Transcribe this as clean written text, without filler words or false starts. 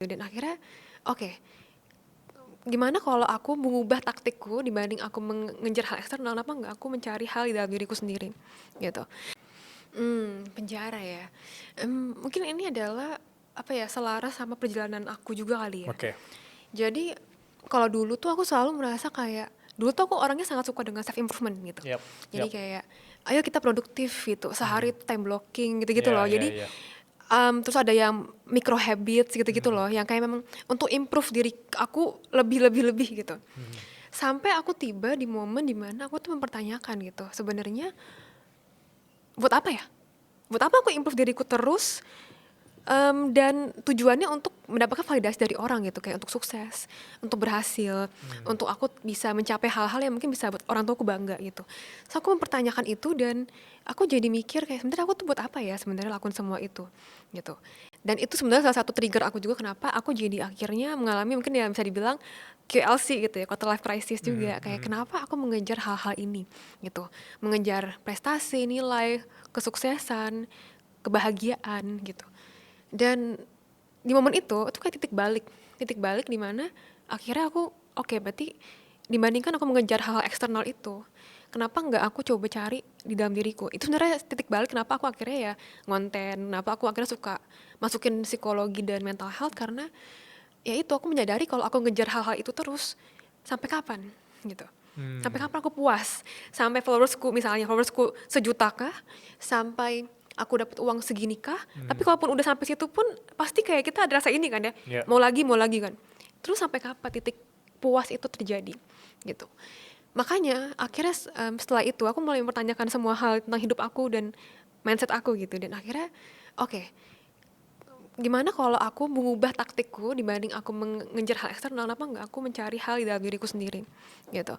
Dan akhirnya, oke, gimana kalau aku mengubah taktikku dibanding aku mengejar hal eksternal, kenapa nggak aku mencari hal di dalam diriku sendiri, gitu. Penjara ya. Mungkin ini adalah apa ya, selaras sama perjalanan aku juga kali ya. Oke. Jadi kalau dulu tuh aku selalu merasa kayak dulu tuh aku orangnya sangat suka dengan self improvement gitu. Yap, Jadi yap. kayak ayo kita produktif gitu, sehari Mhm. tuh time blocking gitu-gitu Iya, loh. iya, Jadi iya. terus ada yang micro habits gitu-gitu Mhm, loh, yang kayak memang untuk improve diri aku lebih gitu. mhm. Sampai aku tiba di momen dimana aku tuh mempertanyakan gitu, sebenarnya buat apa ya? Buat apa aku improve diriku terus, dan tujuannya untuk mendapatkan validasi dari orang gitu, kayak untuk sukses, untuk berhasil, Mmm, untuk aku bisa mencapai hal-hal yang mungkin bisa buat orang tuaku bangga gitu. So aku mempertanyakan itu dan aku jadi mikir kayak sebenarnya aku tuh buat apa ya sebenarnya lakuin semua itu, gitu. Dan itu sebenarnya salah satu trigger aku juga kenapa aku jadi akhirnya mengalami mungkin ya bisa dibilang QLC gitu ya, quarter life crisis mhm, juga, kayak mhm. kenapa aku mengejar hal-hal ini gitu. Mengejar prestasi, nilai, kesuksesan, kebahagiaan gitu. Dan di momen itu kayak titik balik di mana akhirnya aku oke, berarti dibandingkan aku mengejar hal-hal eksternal itu, kenapa nggak aku coba cari di dalam diriku. Itu sebenarnya titik balik kenapa aku akhirnya ya ngonten, kenapa aku akhirnya suka masukin psikologi dan mental health, karena ya itu aku menyadari kalau aku ngejar hal-hal itu terus sampai kapan gitu. Sampai Mmm, kapan aku puas? Sampai followersku 1 juta kah? Sampai aku dapat uang segini kah? Tapi mhm. kalaupun udah sampai situ pun pasti kayak kita ada rasa ini kan ya, Iya. mau lagi kan. Terus sampai kapan titik puas itu terjadi gitu. Makanya akhirnya setelah itu aku mulai mempertanyakan semua hal tentang hidup aku dan mindset aku gitu, dan akhirnya oke, gimana kalau aku mengubah taktikku dibanding aku mengejar hal eksternal, kenapa nggak aku mencari hal di dalam diriku sendiri gitu.